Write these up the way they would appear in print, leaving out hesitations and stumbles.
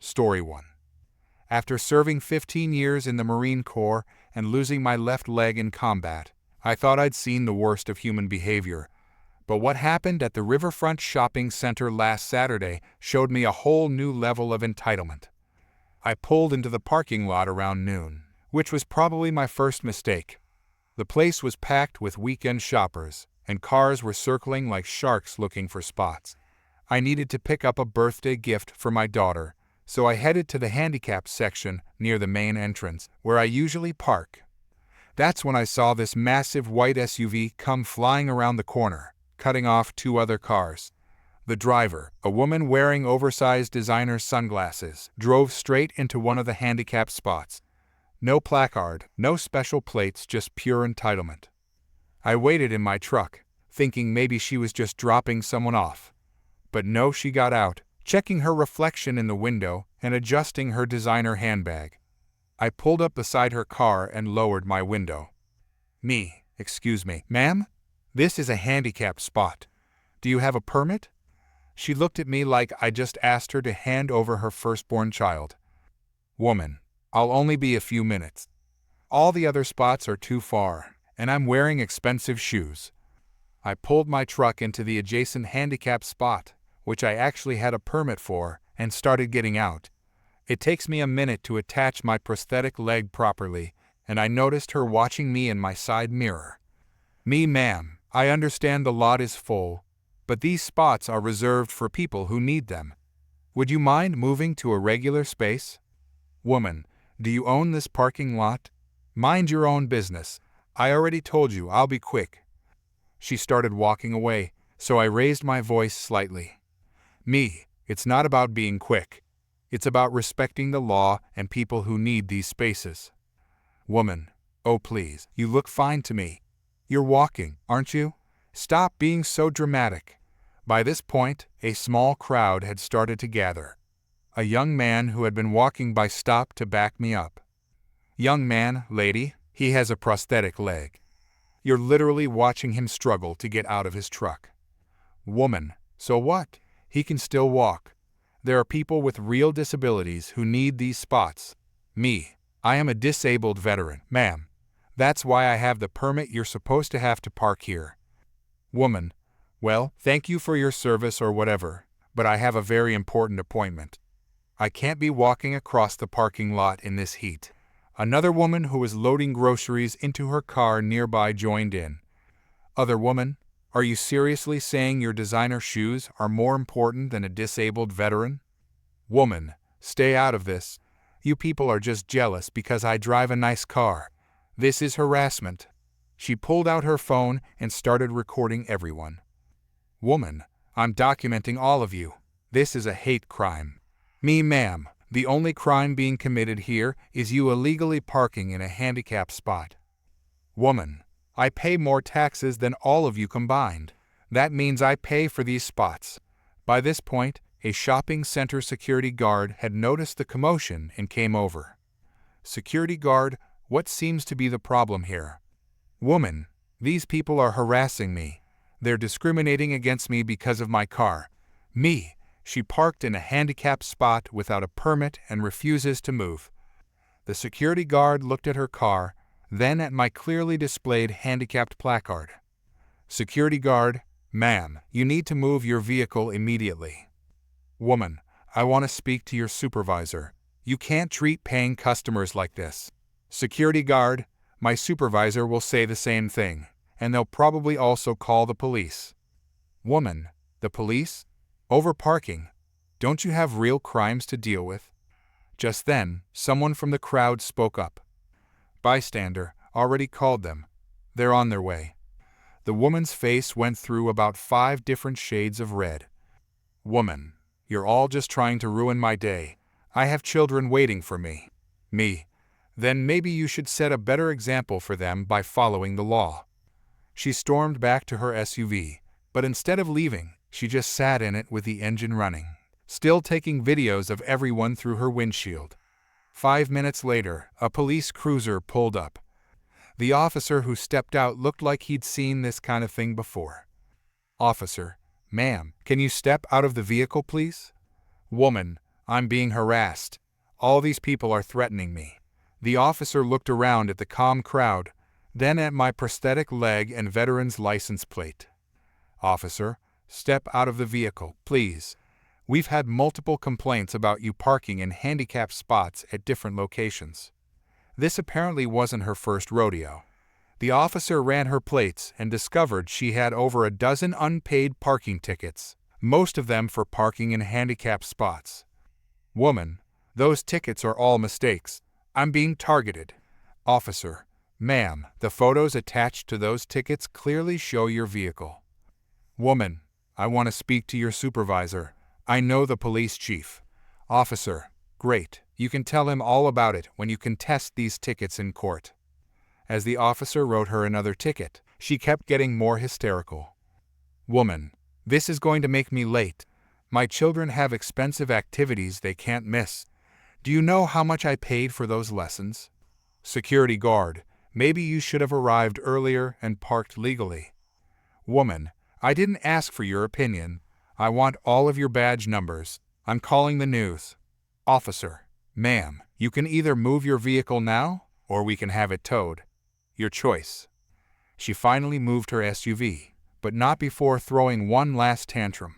Story 1. After serving 15 years in the Marine Corps and losing my left leg in combat, I thought I'd seen the worst of human behavior. But what happened at the Riverfront Shopping Center last Saturday showed me a whole new level of entitlement. I pulled into the parking lot around noon, which was probably my first mistake. The place was packed with weekend shoppers, and cars were circling like sharks looking for spots. I needed to pick up a birthday gift for my daughter, so I headed to the handicapped section near the main entrance, where I usually park. That's when I saw this massive white SUV come flying around the corner, cutting off two other cars. The driver, a woman wearing oversized designer sunglasses, drove straight into one of the handicapped spots. No placard, no special plates, just pure entitlement. I waited in my truck, thinking maybe she was just dropping someone off. But no, she got out, checking her reflection in the window and adjusting her designer handbag. I pulled up beside her car and lowered my window. Excuse me, ma'am? This is a handicapped spot. Do you have a permit? She looked at me like I just asked her to hand over her firstborn child. Woman, I'll only be a few minutes. All the other spots are too far, and I'm wearing expensive shoes. I pulled my truck into the adjacent handicapped spot, which I actually had a permit for, and started getting out. It takes me a minute to attach my prosthetic leg properly, and I noticed her watching me in my side mirror. Ma'am, I understand the lot is full, but these spots are reserved for people who need them. Would you mind moving to a regular space? Woman, do you own this parking lot? Mind your own business. I already told you I'll be quick. She started walking away, so I raised my voice slightly. It's not about being quick. It's about respecting the law and people who need these spaces. Woman, oh please, you look fine to me. You're walking, aren't you? Stop being so dramatic. By this point, a small crowd had started to gather. A young man who had been walking by stopped to back me up. Young man, lady, he has a prosthetic leg. You're literally watching him struggle to get out of his truck. Woman, so what? He can still walk. There are people with real disabilities who need these spots. I am a disabled veteran, ma'am. That's why I have the permit you're supposed to have to park here. Woman, well, thank you for your service or whatever, but I have a very important appointment. I can't be walking across the parking lot in this heat. Another woman who was loading groceries into her car nearby joined in. Other woman, are you seriously saying your designer shoes are more important than a disabled veteran? Woman, stay out of this. You people are just jealous because I drive a nice car. This is harassment. She pulled out her phone and started recording everyone. Woman, I'm documenting all of you. This is a hate crime. Ma'am, the only crime being committed here is you illegally parking in a handicapped spot. Woman, I pay more taxes than all of you combined. That means I pay for these spots. By this point, a shopping center security guard had noticed the commotion and came over. Security guard, what seems to be the problem here? Woman, these people are harassing me. They're discriminating against me because of my car. She parked in a handicapped spot without a permit and refuses to move. The security guard looked at her car, then at my clearly displayed handicapped placard. Security guard, ma'am, you need to move your vehicle immediately. Woman, I want to speak to your supervisor. You can't treat paying customers like this. Security guard, my supervisor will say the same thing, and they'll probably also call the police. Woman, the police? Over parking. Don't you have real crimes to deal with? Just then, someone from the crowd spoke up. Bystander, already called them. They're on their way. The woman's face went through about 5 different shades of red. Woman, you're all just trying to ruin my day. I have children waiting for me. Then maybe you should set a better example for them by following the law. She stormed back to her SUV, but instead of leaving, she just sat in it with the engine running, still taking videos of everyone through her windshield. 5 minutes later, a police cruiser pulled up. The officer who stepped out looked like he'd seen this kind of thing before. Officer, ma'am, can you step out of the vehicle, please? Woman, I'm being harassed. All these people are threatening me." The officer looked around at the calm crowd, then at my prosthetic leg and veteran's license plate. "Officer, step out of the vehicle, please. We've had multiple complaints about you parking in handicapped spots at different locations." This apparently wasn't her first rodeo. The officer ran her plates and discovered she had over a dozen unpaid parking tickets, most of them for parking in handicapped spots. "Woman, those tickets are all mistakes. I'm being targeted." "Officer, ma'am, the photos attached to those tickets clearly show your vehicle." "Woman, I want to speak to your supervisor. I know the police chief." "Officer, great, you can tell him all about it when you contest these tickets in court." As the officer wrote her another ticket, she kept getting more hysterical. "Woman, this is going to make me late. My children have expensive activities they can't miss. Do you know how much I paid for those lessons?" "Security guard, maybe you should have arrived earlier and parked legally." "Woman, I didn't ask for your opinion. I want all of your badge numbers. I'm calling the news." "Officer, ma'am, you can either move your vehicle now, or we can have it towed. Your choice." She finally moved her SUV, but not before throwing one last tantrum.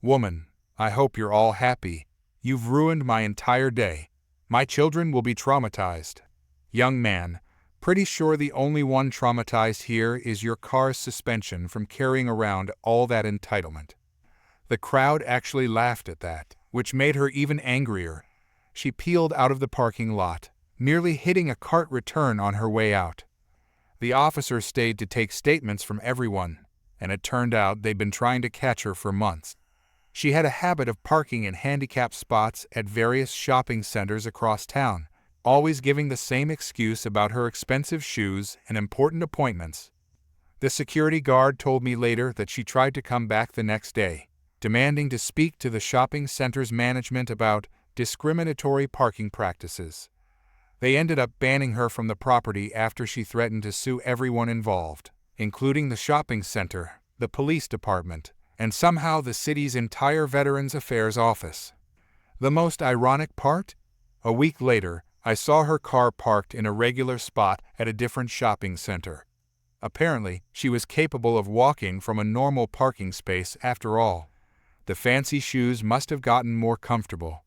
"Woman, I hope you're all happy. You've ruined my entire day. My children will be traumatized." "Young man, pretty sure the only one traumatized here is your car's suspension from carrying around all that entitlement." The crowd actually laughed at that, which made her even angrier. She peeled out of the parking lot, nearly hitting a cart return on her way out. The officer stayed to take statements from everyone, and it turned out they'd been trying to catch her for months. She had a habit of parking in handicapped spots at various shopping centers across town, always giving the same excuse about her expensive shoes and important appointments. The security guard told me later that she tried to come back the next day, demanding to speak to the shopping center's management about discriminatory parking practices. They ended up banning her from the property after she threatened to sue everyone involved, including the shopping center, the police department, and somehow the city's entire Veterans Affairs office. The most ironic part? A week later, I saw her car parked in a regular spot at a different shopping center. Apparently, she was capable of walking from a normal parking space after all. The fancy shoes must have gotten more comfortable.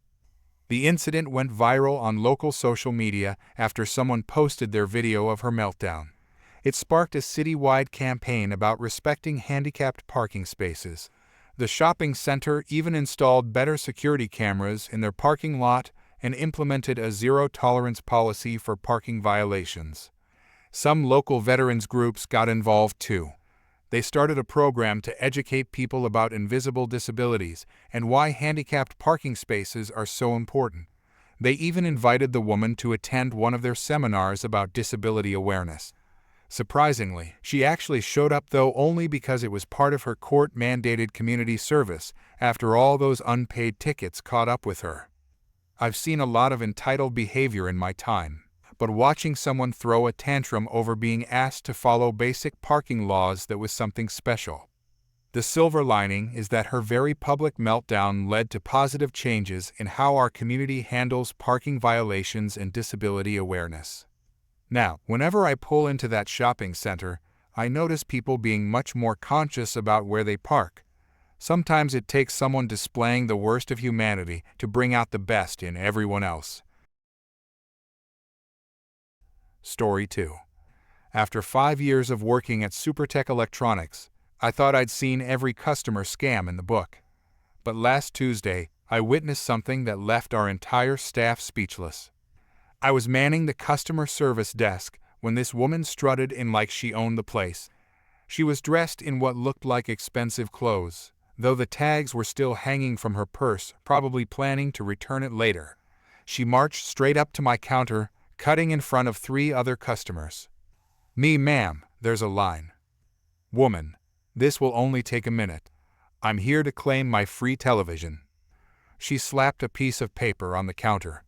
The incident went viral on local social media after someone posted their video of her meltdown. It sparked a citywide campaign about respecting handicapped parking spaces. The shopping center even installed better security cameras in their parking lot and implemented a zero-tolerance policy for parking violations. Some local veterans groups got involved too. They started a program to educate people about invisible disabilities and why handicapped parking spaces are so important. They even invited the woman to attend one of their seminars about disability awareness. Surprisingly, she actually showed up, though only because it was part of her court-mandated community service after all those unpaid tickets caught up with her. I've seen a lot of entitled behavior in my time, but watching someone throw a tantrum over being asked to follow basic parking laws, that was something special. The silver lining is that her very public meltdown led to positive changes in how our community handles parking violations and disability awareness. Now, whenever I pull into that shopping center, I notice people being much more conscious about where they park. Sometimes it takes someone displaying the worst of humanity to bring out the best in everyone else. Story 2. After 5 years of working at Supertech Electronics, I thought I'd seen every customer scam in the book. But last Tuesday, I witnessed something that left our entire staff speechless. I was manning the customer service desk when this woman strutted in like she owned the place. She was dressed in what looked like expensive clothes, though the tags were still hanging from her purse, probably planning to return it later. She marched straight up to my counter, cutting in front of 3 other customers. "Me, ma'am, there's a line." "Woman, this will only take a minute. I'm here to claim my free television." She slapped a piece of paper on the counter.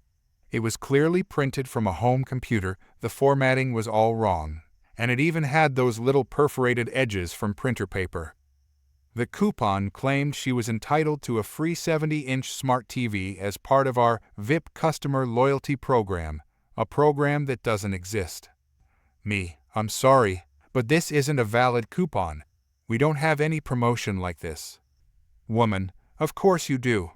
It was clearly printed from a home computer, the formatting was all wrong, and it even had those little perforated edges from printer paper. The coupon claimed she was entitled to a free 70-inch smart TV as part of our VIP customer loyalty program, a program that doesn't exist. Me, I'm sorry, but this isn't a valid coupon. We don't have any promotion like this. Woman, of course you do.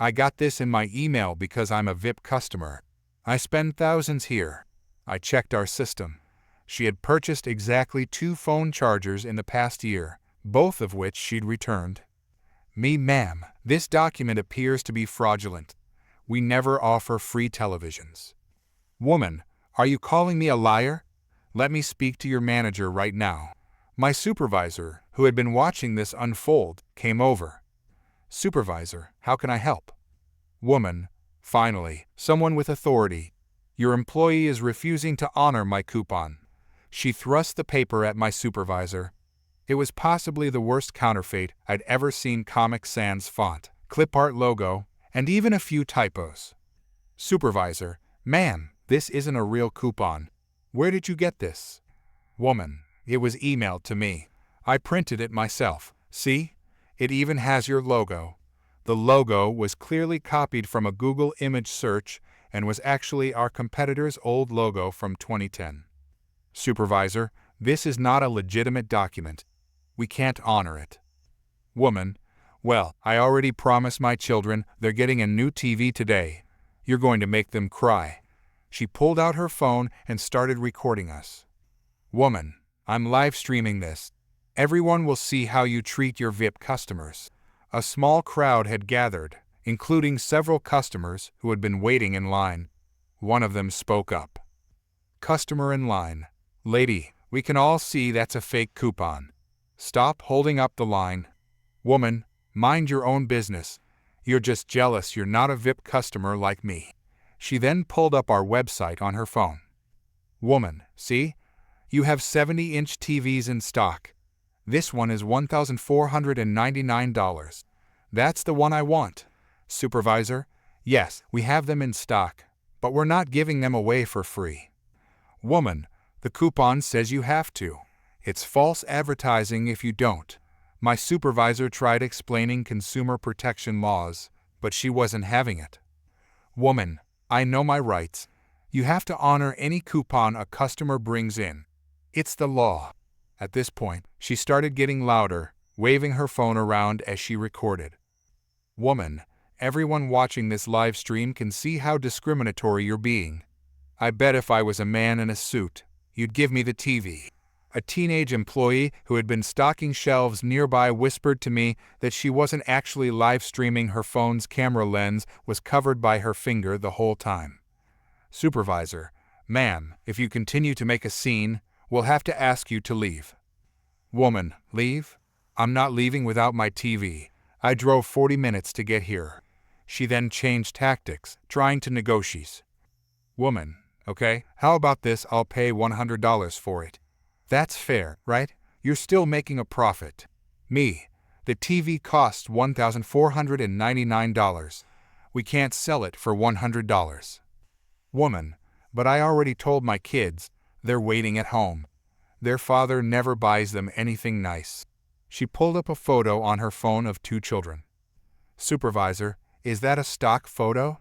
I got this in my email because I'm a VIP customer. I spend thousands here. I checked our system. She had purchased exactly 2 phone chargers in the past year, both of which she'd returned. Me, ma'am, this document appears to be fraudulent. We never offer free televisions. Woman, are you calling me a liar? Let me speak to your manager right now. My supervisor, who had been watching this unfold, came over. Supervisor, how can I help? Woman, finally, someone with authority. Your employee is refusing to honor my coupon. She thrust the paper at my supervisor. It was possibly the worst counterfeit I'd ever seen. Comic Sans font, clip art logo, and even a few typos. Supervisor, ma'am, this isn't a real coupon. Where did you get this? Woman, it was emailed to me. I printed it myself. See? It even has your logo. The logo was clearly copied from a Google image search and was actually our competitor's old logo from 2010. Supervisor, this is not a legitimate document. We can't honor it. Woman, well, I already promised my children they're getting a new TV today. You're going to make them cry. She pulled out her phone and started recording us. Woman, I'm live streaming this. Everyone will see how you treat your VIP customers. A small crowd had gathered, including several customers who had been waiting in line. One of them spoke up. Customer in line. Lady, we can all see that's a fake coupon. Stop holding up the line. Woman, mind your own business. You're just jealous you're not a VIP customer like me. She then pulled up our website on her phone. Woman, see? You have 70-inch TVs in stock. This one is $1,499. That's the one I want. Supervisor, yes, we have them in stock, but we're not giving them away for free. Woman, the coupon says you have to. It's false advertising if you don't. My supervisor tried explaining consumer protection laws, but she wasn't having it. Woman, I know my rights. You have to honor any coupon a customer brings in. It's the law. At this point, she started getting louder, waving her phone around as she recorded. Woman, everyone watching this live stream can see how discriminatory you're being. I bet if I was a man in a suit, you'd give me the TV. A teenage employee who had been stocking shelves nearby whispered to me that she wasn't actually live streaming. Her phone's camera lens was covered by her finger the whole time. Supervisor, ma'am, if you continue to make a scene, we'll have to ask you to leave. Woman, leave? I'm not leaving without my TV. I drove 40 minutes to get here. She then changed tactics, trying to negotiate. Woman, okay, how about this? I'll pay $100 for it. That's fair, right? You're still making a profit. Me, the TV costs $1,499. We can't sell it for $100. Woman, but I already told my kids. They're waiting at home. Their father never buys them anything nice. She pulled up a photo on her phone of 2 children. Supervisor, is that a stock photo?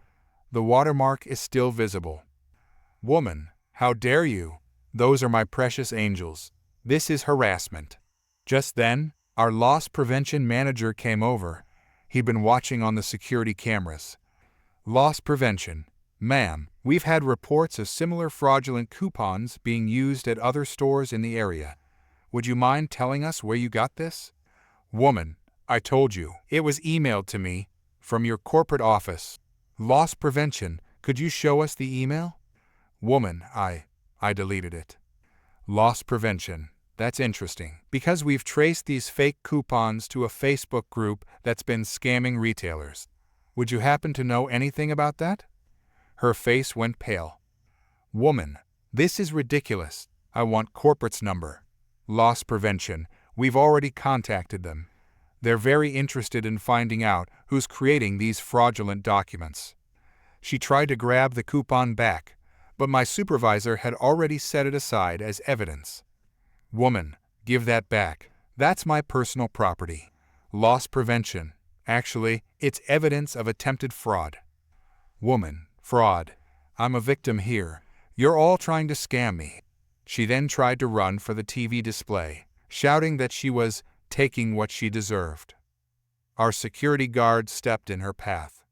The watermark is still visible. Woman, how dare you? Those are my precious angels. This is harassment. Just then, our loss prevention manager came over. He'd been watching on the security cameras. Loss prevention. Ma'am, we've had reports of similar fraudulent coupons being used at other stores in the area. Would you mind telling us where you got this? Woman, I told you. It was emailed to me from your corporate office. Loss prevention. Could you show us the email? Woman, I deleted it. Loss prevention. That's interesting, because we've traced these fake coupons to a Facebook group that's been scamming retailers. Would you happen to know anything about that? Her face went pale. Woman, this is ridiculous. I want corporate's number. Loss prevention. We've already contacted them. They're very interested in finding out who's creating these fraudulent documents. She tried to grab the coupon back, but my supervisor had already set it aside as evidence. Woman, give that back. That's my personal property. Loss prevention. Actually, it's evidence of attempted fraud. Woman. Fraud. I'm a victim here. You're all trying to scam me. She then tried to run for the TV display, shouting that she was taking what she deserved. Our security guard stepped in her path.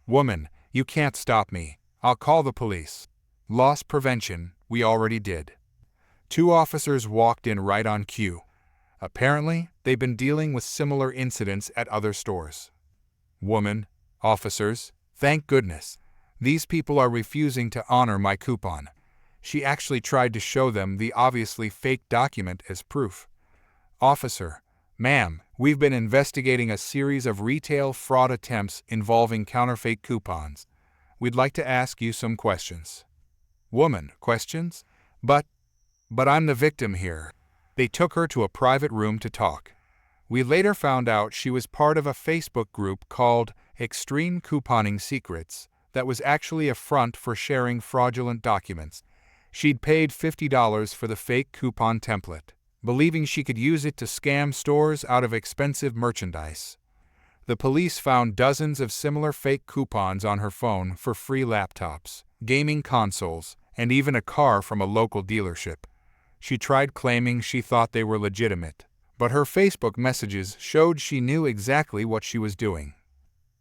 Woman, you can't stop me. I'll call the police. Loss prevention, we already did. Two officers walked in right on cue. Apparently, they've been dealing with similar incidents at other stores. Woman, officers, thank goodness. These people are refusing to honor my coupon. She actually tried to show them the obviously fake document as proof. Officer, ma'am, we've been investigating a series of retail fraud attempts involving counterfeit coupons. We'd like to ask you some questions. Woman, questions? But I'm the victim here. They took her to a private room to talk. We later found out she was part of a Facebook group called Extreme Couponing Secrets that was actually a front for sharing fraudulent documents. She'd paid $50 for the fake coupon template, believing she could use it to scam stores out of expensive merchandise. The police found dozens of similar fake coupons on her phone for free laptops, gaming consoles, and even a car from a local dealership. She tried claiming she thought they were legitimate, but her Facebook messages showed she knew exactly what she was doing.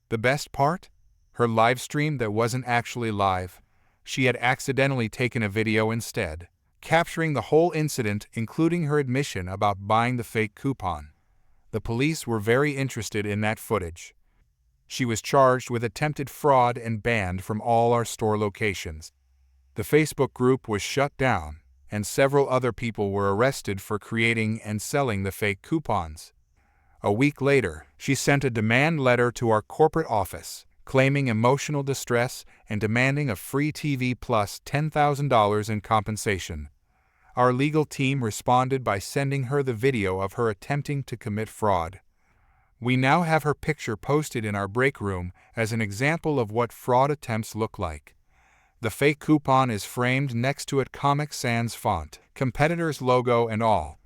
The best part? Her live stream that wasn't actually live. She had accidentally taken a video instead, capturing the whole incident, including her admission about buying the fake coupon. The police were very interested in that footage. She was charged with attempted fraud and banned from all our store locations. The Facebook group was shut down, and several other people were arrested for creating and selling the fake coupons. A week later, she sent a demand letter to our corporate office, claiming emotional distress and demanding a free TV plus $10,000 in compensation. Our legal team responded by sending her the video of her attempting to commit fraud. We now have her picture posted in our break room as an example of what fraud attempts look like. The fake coupon is framed next to it, Comic Sans font, competitor's logo and all.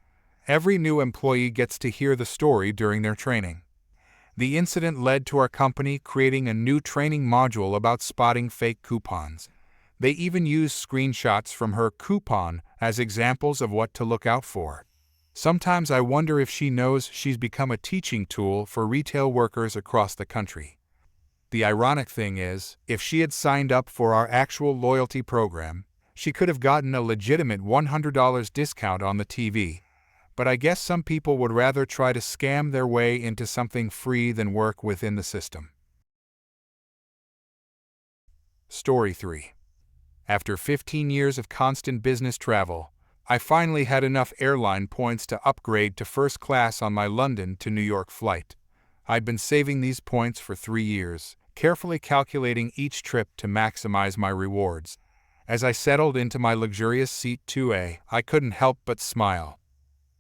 Every new employee gets to hear the story during their training. The incident led to our company creating a new training module about spotting fake coupons. They even used screenshots from her coupon as examples of what to look out for. Sometimes I wonder if she knows she's become a teaching tool for retail workers across the country. The ironic thing is, if she had signed up for our actual loyalty program, she could have gotten a legitimate $100 discount on the TV. But I guess some people would rather try to scam their way into something free than work within the system. Story 3. After 15 years of constant business travel, I finally had enough airline points to upgrade to first class on my London to New York flight. I'd been saving these points for 3 years, carefully calculating each trip to maximize my rewards. As I settled into my luxurious seat 2A, I couldn't help but smile.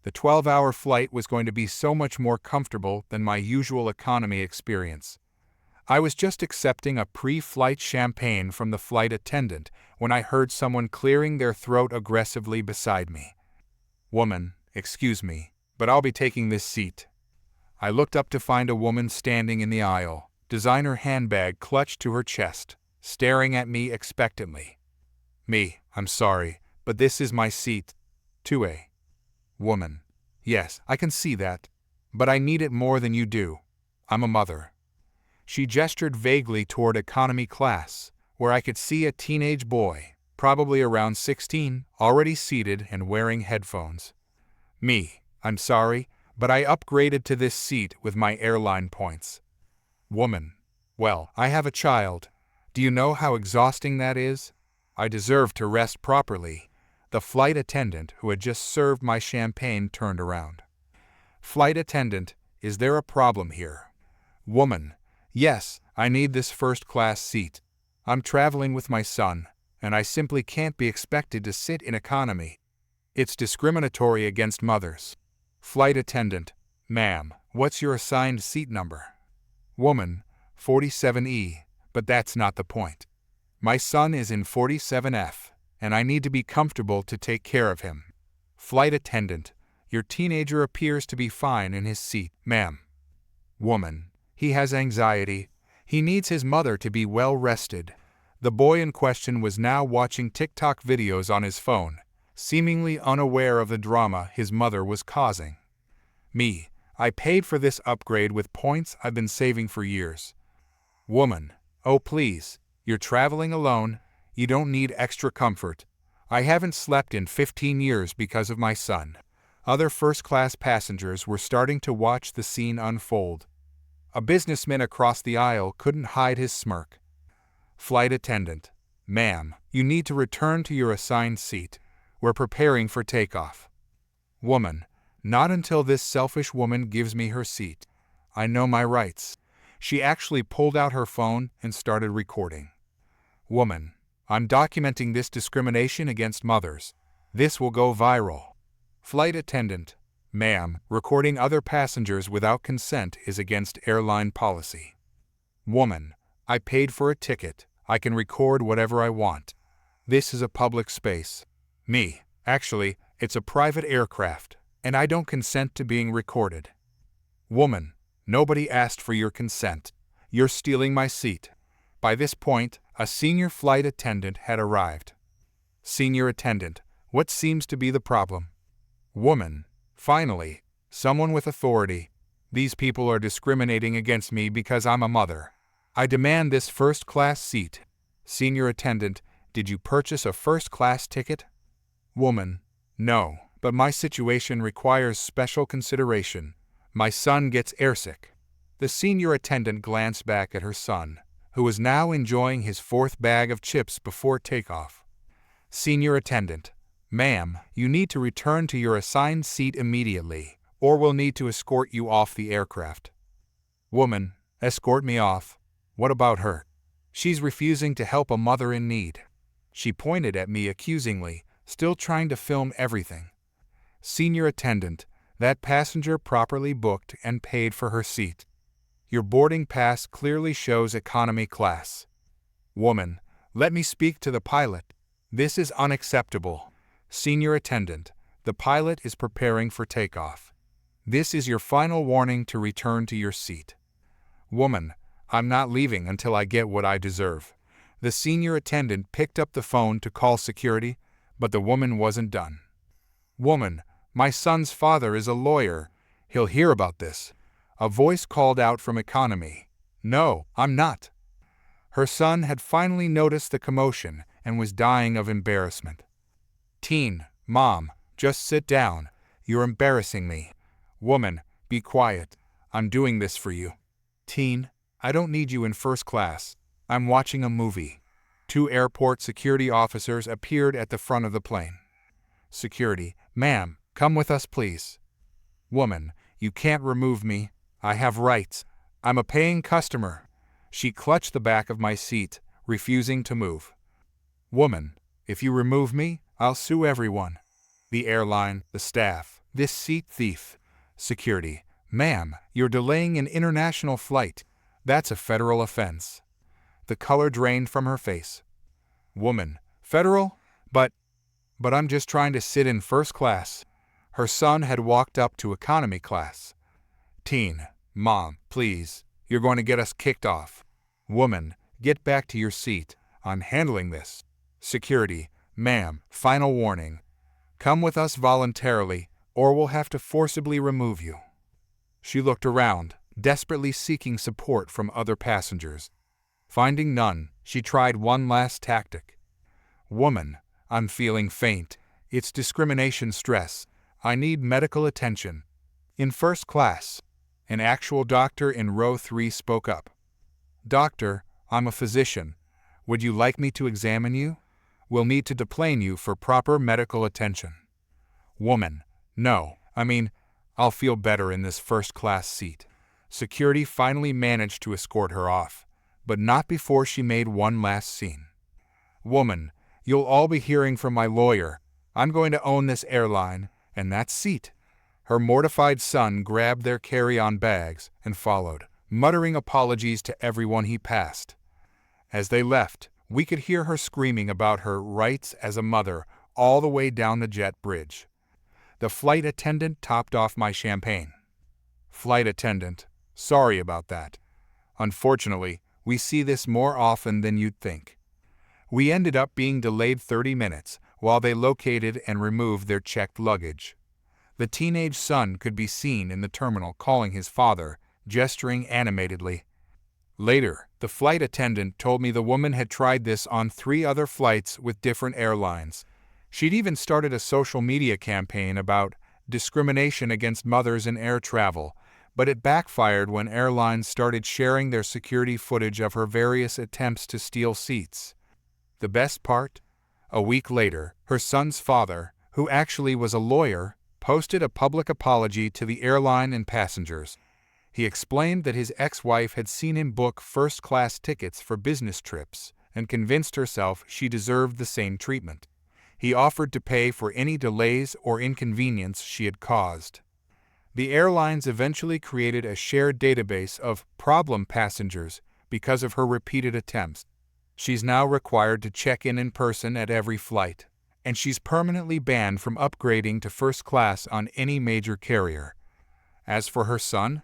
The 12-hour flight was going to be so much more comfortable than my usual economy experience. I was just accepting a pre-flight champagne from the flight attendant when I heard someone clearing their throat aggressively beside me. Woman, excuse me, but I'll be taking this seat. I looked up to find a woman standing in the aisle, designer handbag clutched to her chest, staring at me expectantly. Me, I'm sorry, but this is my seat. 2A. Woman. Yes, I can see that. But I need it more than you do. I'm a mother. She gestured vaguely toward economy class, where I could see a teenage boy, probably around 16, already seated and wearing headphones. Me. I'm sorry, but I upgraded to this seat with my airline points. Woman. Well, I have a child. Do you know how exhausting that is? I deserve to rest properly. The flight attendant who had just served my champagne turned around. Flight attendant, is there a problem here? Woman. Yes, I need this first-class seat. I'm traveling with my son, and I simply can't be expected to sit in economy. It's discriminatory against mothers. Flight attendant. Ma'am, what's your assigned seat number? Woman. 47E, but that's not the point. My son is in 47F, and I need to be comfortable to take care of him. Flight attendant. Your teenager appears to be fine in his seat, ma'am. Woman. He has anxiety. He needs his mother to be well rested. The boy in question was now watching TikTok videos on his phone, seemingly unaware of the drama his mother was causing. Me. I paid for this upgrade with points I've been saving for years. Woman. Oh please, you're traveling alone. You don't need extra comfort. I haven't slept in 15 years because of my son. Other first-class passengers were starting to watch the scene unfold. A businessman across the aisle couldn't hide his smirk. Flight attendant. Ma'am, you need to return to your assigned seat. We're preparing for takeoff. Woman. Not until this selfish woman gives me her seat. I know my rights. She actually pulled out her phone and started recording. Woman. I'm documenting this discrimination against mothers. This will go viral. Flight attendant. Ma'am, recording other passengers without consent is against airline policy. Woman. I paid for a ticket. I can record whatever I want. This is a public space. Me. Actually, it's a private aircraft, and I don't consent to being recorded. Woman. Nobody asked for your consent. You're stealing my seat. By this point, a senior flight attendant had arrived. Senior attendant. What seems to be the problem? Woman. Finally, someone with authority. These people are discriminating against me because I'm a mother. I demand this first-class seat. Senior attendant. Did you purchase a first-class ticket? Woman. No, but my situation requires special consideration. My son gets airsick. The senior attendant glanced back at her son, who was now enjoying his fourth bag of chips before takeoff. Senior attendant. Ma'am, you need to return to your assigned seat immediately, or we'll need to escort you off the aircraft. Woman. Escort me off? What about her? She's refusing to help a mother in need. She pointed at me accusingly, still trying to film everything. Senior attendant. That passenger properly booked and paid for her seat. Your boarding pass clearly shows economy class. Woman. Let me speak to the pilot. This is unacceptable. Senior attendant. The pilot is preparing for takeoff. This is your final warning to return to your seat. Woman. I'm not leaving until I get what I deserve. The senior attendant picked up the phone to call security, but the woman wasn't done. Woman. My son's father is a lawyer. He'll hear about this. A voice called out from economy. No, I'm not. Her son had finally noticed the commotion and was dying of embarrassment. Teen. Mom, just sit down. You're embarrassing me. Woman. Be quiet. I'm doing this for you. Teen. I don't need you in first class. I'm watching a movie. 2 airport security officers appeared at the front of the plane. Security. Ma'am, come with us please. Woman. You can't remove me. I have rights. I'm a paying customer. She clutched the back of my seat, refusing to move. Woman. If you remove me, I'll sue everyone. The airline, the staff, this seat thief. Security. Ma'am, you're delaying an international flight. That's a federal offense. The color drained from her face. Woman. Federal? But I'm just trying to sit in first class. Her son had walked up to economy class. Teen. Mom, please. You're going to get us kicked off. Woman. Get back to your seat. I'm handling this. Security. Ma'am, final warning. Come with us voluntarily, or we'll have to forcibly remove you. She looked around, desperately seeking support from other passengers. Finding none, she tried one last tactic. Woman. I'm feeling faint. It's discrimination stress. I need medical attention. In first class. An actual doctor in row 3 spoke up. Doctor, I'm a physician. Would you like me to examine you? We'll need to deplane you for proper medical attention. Woman. No, I'll feel better in this first-class seat. Security finally managed to escort her off, but not before she made one last scene. Woman. You'll all be hearing from my lawyer. I'm going to own this airline, and that seat. Her mortified son grabbed their carry-on bags and followed, muttering apologies to everyone he passed. As they left, we could hear her screaming about her rights as a mother all the way down the jet bridge. The flight attendant topped off my champagne. Flight attendant. Sorry about that. Unfortunately, we see this more often than you'd think. We ended up being delayed 30 minutes while they located and removed their checked luggage. The teenage son could be seen in the terminal calling his father, gesturing animatedly. Later, the flight attendant told me the woman had tried this on 3 other flights with different airlines. She'd even started a social media campaign about discrimination against mothers in air travel, but it backfired when airlines started sharing their security footage of her various attempts to steal seats. The best part? A week later, her son's father, who actually was a lawyer, posted a public apology to the airline and passengers. He explained that his ex-wife had seen him book first-class tickets for business trips and convinced herself she deserved the same treatment. He offered to pay for any delays or inconvenience she had caused. The airlines eventually created a shared database of problem passengers because of her repeated attempts. She's now required to check in person at every flight, and she's permanently banned from upgrading to first class on any major carrier. As for her son,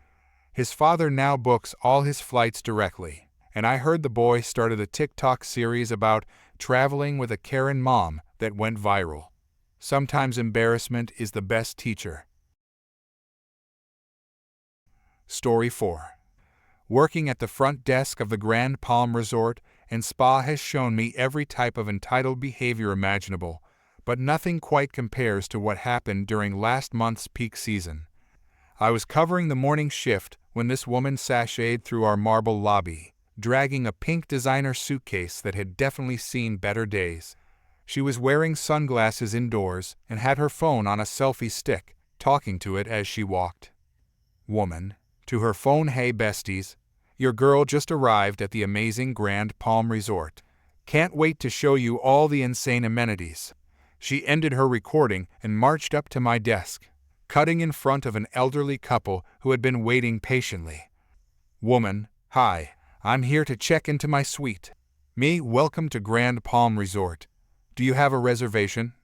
his father now books all his flights directly, and I heard the boy started a TikTok series about traveling with a Karen mom that went viral. Sometimes embarrassment is the best teacher. Story 4. Working at the front desk of the Grand Palm Resort and Spa has shown me every type of entitled behavior imaginable, but nothing quite compares to what happened during last month's peak season. I was covering the morning shift when this woman sashayed through our marble lobby, dragging a pink designer suitcase that had definitely seen better days. She was wearing sunglasses indoors and had her phone on a selfie stick, talking to it as she walked. Woman. To her phone, "Hey besties, your girl just arrived at the amazing Grand Palm Resort. Can't wait to show you all the insane amenities." She ended her recording and marched up to my desk, cutting in front of an elderly couple who had been waiting patiently. Woman. "Hi, I'm here to check into my suite." Me. "Welcome to Grand Palm Resort. Do you have a reservation?"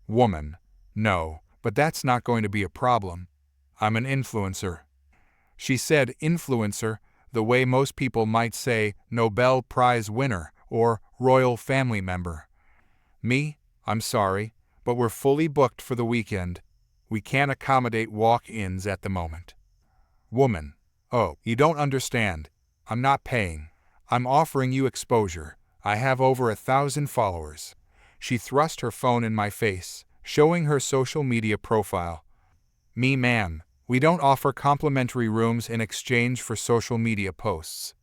Woman. "No, but that's not going to be a problem. I'm an influencer." She said influencer the way most people might say Nobel Prize winner or royal family member. Me. "I'm sorry, but we're fully booked for the weekend. We can't accommodate walk-ins at the moment." Woman. "Oh, you don't understand. I'm not paying. I'm offering you exposure. I have over 1,000 followers." She thrust her phone in my face, showing her social media profile. Me. "Ma'am, we don't offer complimentary rooms in exchange for social media posts."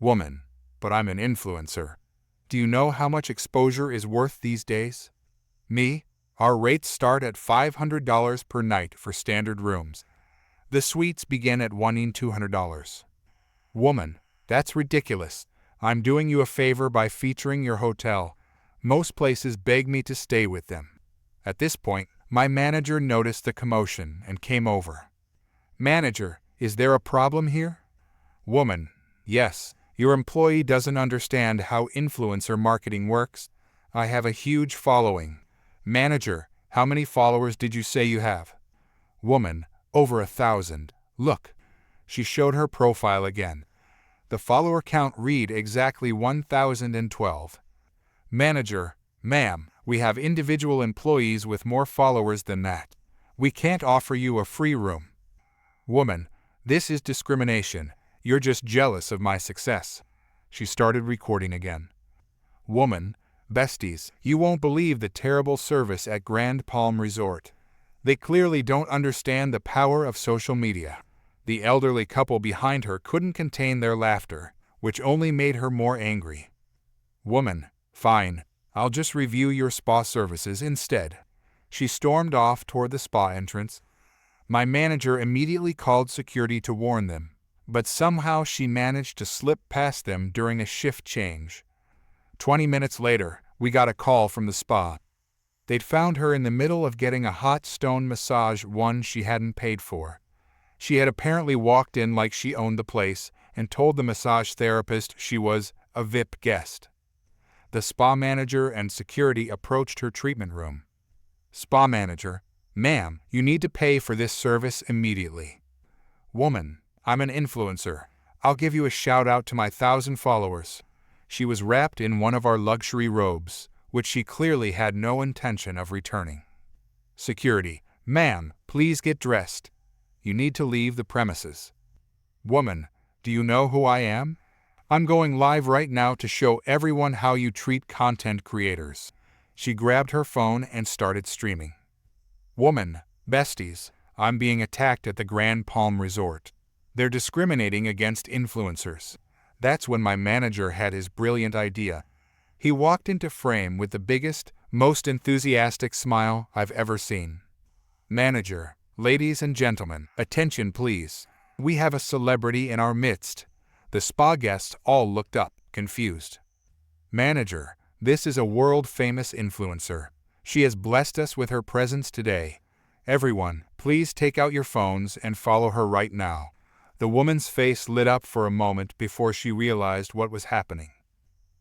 Woman. "But I'm an influencer. Do you know how much exposure is worth these days?" Me. "Our rates start at $500 per night for standard rooms. The suites begin at $1,200. Woman. "That's ridiculous. I'm doing you a favor by featuring your hotel. Most places beg me to stay with them." At this point, my manager noticed the commotion and came over. Manager. "Is there a problem here?" Woman. "Yes, your employee doesn't understand how influencer marketing works. I have a huge following." Manager. "How many followers did you say you have?" Woman. "Over 1,000. Look." She showed her profile again. The follower count read exactly 1,012. Manager. "Ma'am, we have individual employees with more followers than that. We can't offer you a free room." Woman. "This is discrimination. You're just jealous of my success." She started recording again. Woman. "Besties, you won't believe the terrible service at Grand Palm Resort. They clearly don't understand the power of social media." The elderly couple behind her couldn't contain their laughter, which only made her more angry. Woman. "Fine, I'll just review your spa services instead." She stormed off toward the spa entrance. My manager immediately called security to warn them, but somehow she managed to slip past them during a shift change. 20 minutes later, we got a call from the spa. They'd found her in the middle of getting a hot stone massage, one she hadn't paid for. She had apparently walked in like she owned the place and told the massage therapist she was a VIP guest. The spa manager and security approached her treatment room. Spa manager. "Ma'am, you need to pay for this service immediately." Woman. I'm an influencer. I'll give you a shout out to my 1,000 followers. She was wrapped in one of our luxury robes, which she clearly had no intention of returning. Security. Ma'am, please get dressed. You need to leave the premises. Woman, do you know who I am? I'm going live right now to show everyone how you treat content creators. She grabbed her phone and started streaming. Woman, besties, I'm being attacked at the Grand Palm Resort. They're discriminating against influencers. That's when my manager had his brilliant idea. He walked into frame with the biggest, most enthusiastic smile I've ever seen. Manager, ladies and gentlemen, attention please. We have a celebrity in our midst. The spa guests all looked up, confused. Manager, this is a world-famous influencer. She has blessed us with her presence today. Everyone, please take out your phones and follow her right now. The woman's face lit up for a moment before she realized what was happening.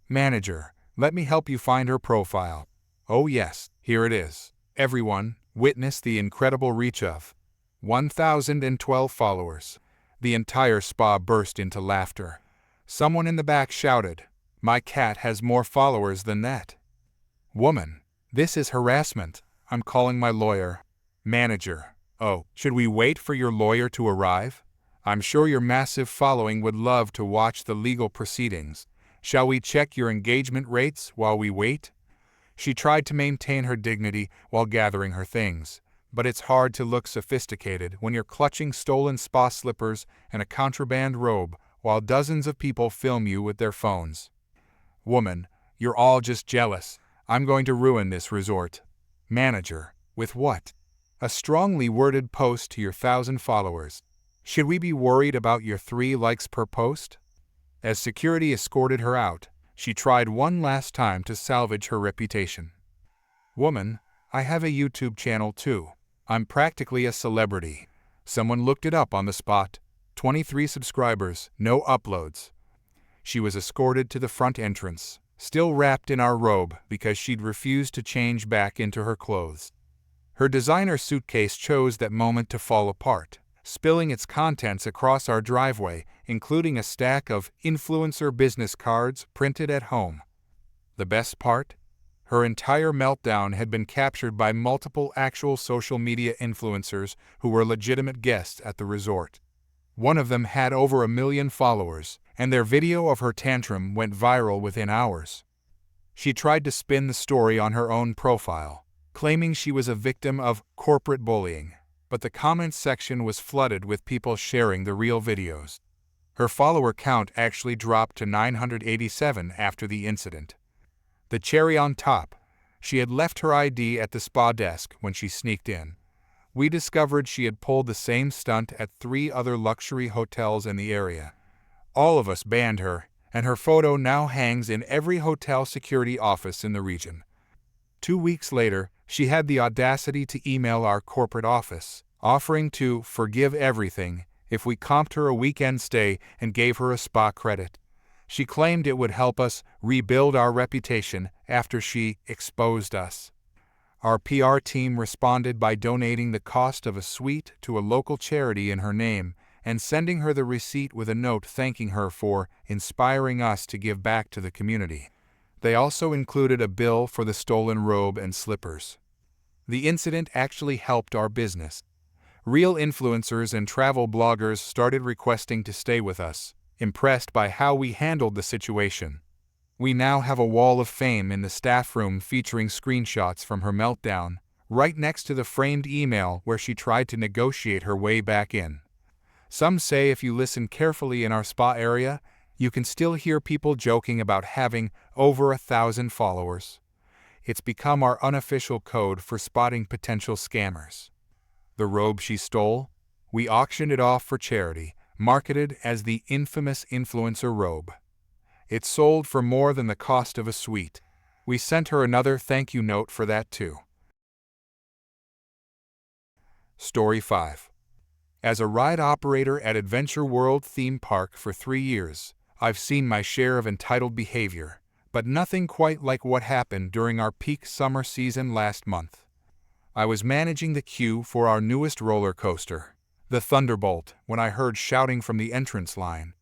Manager, let me help you find her profile. Oh yes, here it is. Everyone, witness the incredible reach of 1,012 followers. The entire spa burst into laughter. Someone in the back shouted, "My cat has more followers than that." Woman, this is harassment. I'm calling my lawyer. Manager, oh, should we wait for your lawyer to arrive? I'm sure your massive following would love to watch the legal proceedings. Shall we check your engagement rates while we wait? She tried to maintain her dignity while gathering her things, but it's hard to look sophisticated when you're clutching stolen spa slippers and a contraband robe while dozens of people film you with their phones. Woman, you're all just jealous. I'm going to ruin this resort. Manager, with what? A strongly worded post to your 1,000 followers. Should we be worried about your 3 likes per post? As security escorted her out, she tried one last time to salvage her reputation. Woman, I have a YouTube channel too. I'm practically a celebrity. Someone looked it up on the spot. 23 subscribers, no uploads. She was escorted to the front entrance, still wrapped in our robe because she'd refused to change back into her clothes. Her designer suitcase chose that moment to fall apart, spilling its contents across our driveway, including a stack of influencer business cards printed at home. The best part? Her entire meltdown had been captured by multiple actual social media influencers who were legitimate guests at the resort. One of them had over 1 million followers, and their video of her tantrum went viral within hours. She tried to spin the story on her own profile, claiming she was a victim of corporate bullying, but the comments section was flooded with people sharing the real videos. Her follower count actually dropped to 987 after the incident. The cherry on top, she had left her ID at the spa desk when she sneaked in. We discovered she had pulled the same stunt at 3 other luxury hotels in the area. All of us banned her, and her photo now hangs in every hotel security office in the region. 2 weeks later, she had the audacity to email our corporate office, offering to forgive everything if we comped her a weekend stay and gave her a spa credit. She claimed it would help us rebuild our reputation after she exposed us. Our PR team responded by donating the cost of a suite to a local charity in her name and sending her the receipt with a note thanking her for inspiring us to give back to the community. They also included a bill for the stolen robe and slippers. The incident actually helped our business. Real influencers and travel bloggers started requesting to stay with us, impressed by how we handled the situation. We now have a wall of fame in the staff room featuring screenshots from her meltdown, right next to the framed email where she tried to negotiate her way back in. Some say if you listen carefully in our spa area, you can still hear people joking about having over 1,000 followers. It's become our unofficial code for spotting potential scammers. The robe she stole? We auctioned it off for charity, marketed as the infamous influencer robe. It sold for more than the cost of a suite. We sent her another thank you note for that too. Story 5. As a ride operator at Adventure World theme park for 3 years, I've seen my share of entitled behavior, but nothing quite like what happened during our peak summer season last month. I was managing the queue for our newest roller coaster, The thunderbolt when I heard shouting from the entrance line.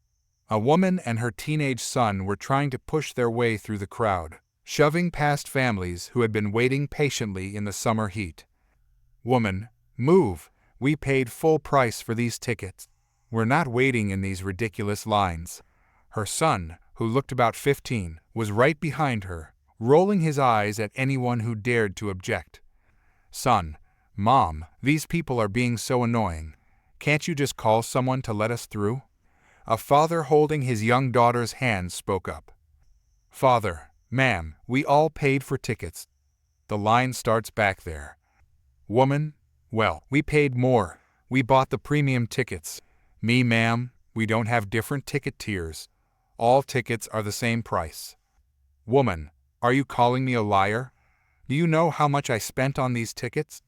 A woman and her teenage son were trying to push their way through the crowd, shoving past families who had been waiting patiently in the summer heat. Woman, move! We paid full price for these tickets. We're not waiting in these ridiculous lines. Her son, who looked about 15, was right behind her, rolling his eyes at anyone who dared to object. Son, Mom, these people are being so annoying. Can't you just call someone to let us through? A father holding his young daughter's hand spoke up. Father, ma'am, we all paid for tickets. The line starts back there. Woman, well, we paid more. We bought the premium tickets. Me, ma'am, we don't have different ticket tiers. All tickets are the same price. Woman, are you calling me a liar? Do you know how much I spent on these tickets?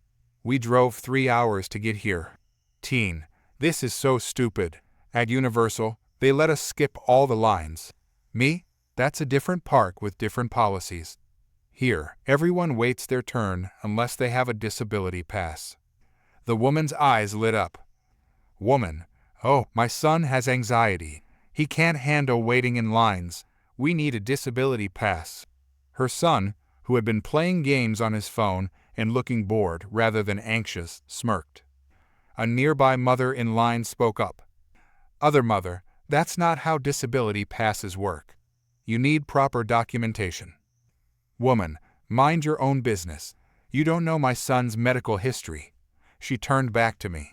We drove 3 hours to get here. Teen, this is so stupid. At Universal, they let us skip all the lines. Me? That's a different park with different policies. Here, everyone waits their turn unless they have a disability pass. The woman's eyes lit up. Woman, oh, my son has anxiety. He can't handle waiting in lines. We need a disability pass. Her son, who had been playing games on his phone and looking bored rather than anxious, smirked. A nearby mother in line spoke up. Other mother, that's not how disability passes work. You need proper documentation. Woman, mind your own business. You don't know my son's medical history. She turned back to me.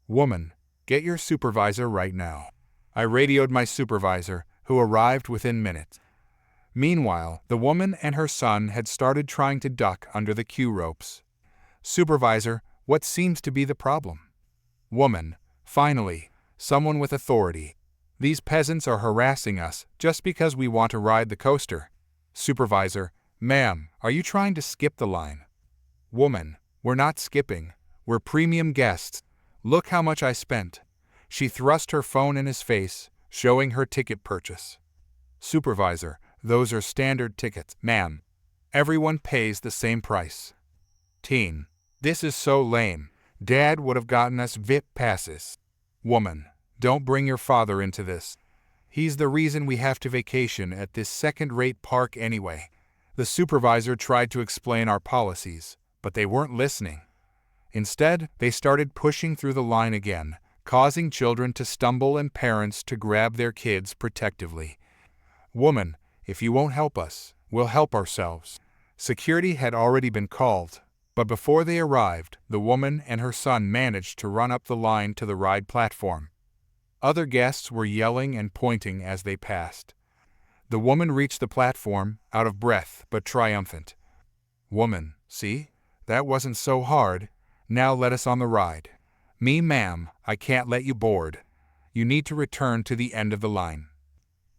Woman, get your supervisor right now. I radioed my supervisor, who arrived within minutes. Meanwhile, the woman and her son had started trying to duck under the queue ropes. Supervisor, what seems to be the problem? Woman, finally, someone with authority. These peasants are harassing us just because we want to ride the coaster. Supervisor, ma'am, are you trying to skip the line? Woman, we're not skipping. We're premium guests. Look how much I spent. She thrust her phone in his face, showing her ticket purchase. Supervisor, those are standard tickets, ma'am. Everyone pays the same price. Teen, this is so lame. Dad would have gotten us VIP passes. Woman, don't bring your father into this. He's the reason we have to vacation at this second-rate park anyway. The supervisor tried to explain our policies, but they weren't listening. Instead, they started pushing through the line again, causing children to stumble and parents to grab their kids protectively. Woman, if you won't help us, we'll help ourselves. Security had already been called, but before they arrived, the woman and her son managed to run up the line to the ride platform. Other guests were yelling and pointing as they passed. The woman reached the platform, out of breath but triumphant. Woman, see? That wasn't so hard. Now let us on the ride. Me, ma'am, I can't let you board. You need to return to the end of the line.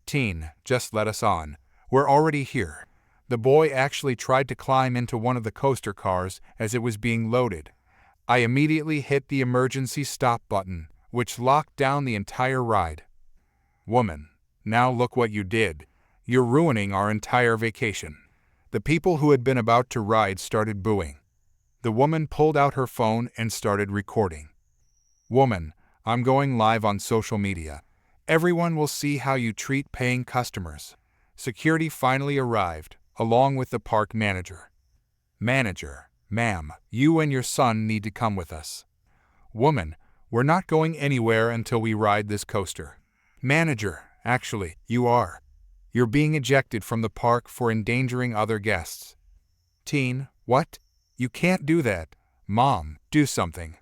Teen, just let us on. We're already here. The boy actually tried to climb into one of the coaster cars as it was being loaded. I immediately hit the emergency stop button, which locked down the entire ride. Woman, now look what you did. You're ruining our entire vacation. The people who had been about to ride started booing. The woman pulled out her phone and started recording. Woman, I'm going live on social media. Everyone will see how you treat paying customers. Security finally arrived, along with the park manager. Manager, ma'am, you and your son need to come with us. Woman, we're not going anywhere until we ride this coaster. Manager, actually, you are. You're being ejected from the park for endangering other guests. Teen, what? You can't do that. Mom, do something.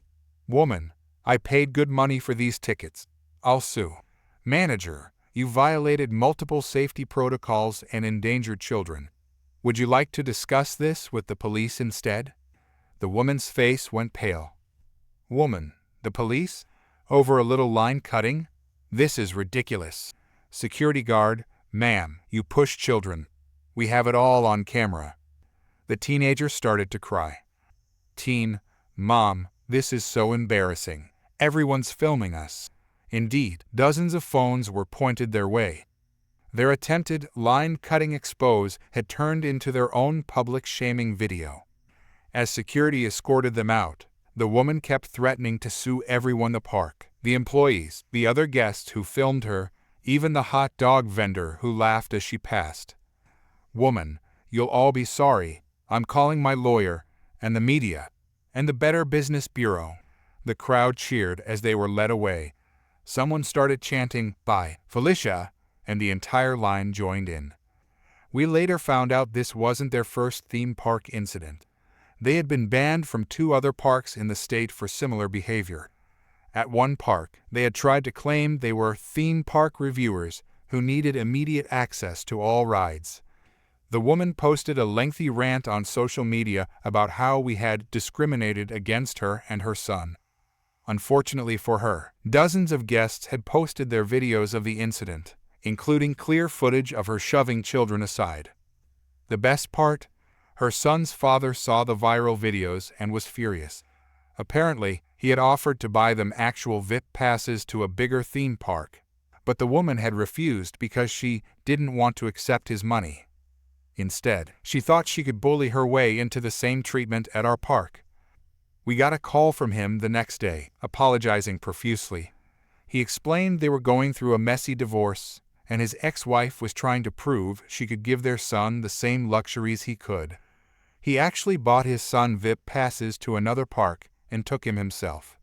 Woman, I paid good money for these tickets. I'll sue. Manager, you violated multiple safety protocols and endangered children. Would you like to discuss this with the police instead? The woman's face went pale. Woman, the police? Over a little line cutting? This is ridiculous. Security guard, ma'am, you push children. We have it all on camera. The teenager started to cry. Teen, Mom, this is so embarrassing. Everyone's filming us. Indeed, dozens of phones were pointed their way. Their attempted line-cutting expose had turned into their own public shaming video. As security escorted them out, The woman kept threatening to sue everyone in the park, the employees, the other guests who filmed her, even the hot dog vendor who laughed as she passed. "Woman, you'll all be sorry. I'm calling my lawyer, and the media, and the Better Business Bureau." The crowd cheered as they were led away. Someone started chanting, "Bye, Felicia," and the entire line joined in. We later found out this wasn't their first theme park incident. They had been banned from 2 other parks in the state for similar behavior. At one park, they had tried to claim they were theme park reviewers who needed immediate access to all rides. The woman posted a lengthy rant on social media about how we had discriminated against her and her son. Unfortunately for her, dozens of guests had posted their videos of the incident, including clear footage of her shoving children aside. The best part? Her son's father saw the viral videos and was furious. Apparently, he had offered to buy them actual VIP passes to a bigger theme park, but the woman had refused because she didn't want to accept his money. Instead, she thought she could bully her way into the same treatment at our park. We got a call from him the next day, apologizing profusely. He explained they were going through a messy divorce, and his ex-wife was trying to prove she could give their son the same luxuries he could. He actually bought his son VIP passes to another park and took him himself.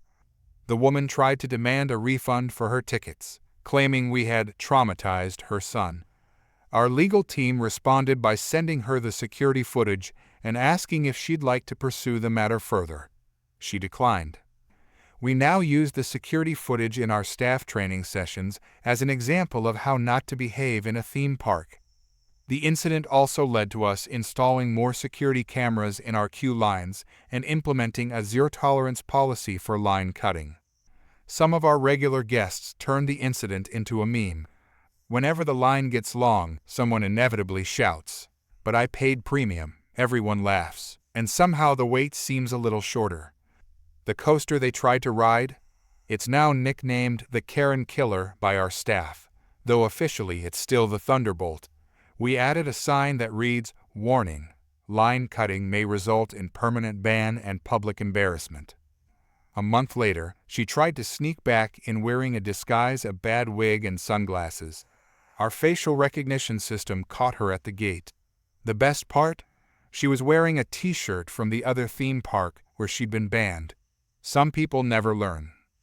The woman tried to demand a refund for her tickets, claiming we had traumatized her son. Our legal team responded by sending her the security footage and asking if she'd like to pursue the matter further. She declined. We now use the security footage in our staff training sessions as an example of how not to behave in a theme park. The incident also led to us installing more security cameras in our queue lines and implementing a zero-tolerance policy for line cutting. Some of our regular guests turned the incident into a meme. Whenever the line gets long, someone inevitably shouts, "But I paid premium." Everyone laughs, and somehow the wait seems a little shorter. The coaster they tried to ride? It's now nicknamed the Karen Killer by our staff, though officially it's still the Thunderbolt. We added a sign that reads, "Warning, line cutting may result in permanent ban and public embarrassment." A month later, she tried to sneak back in wearing a disguise, a bad wig, and sunglasses. Our facial recognition system caught her at the gate. The best part? She was wearing a t-shirt from the other theme park where she'd been banned. Some people never learn.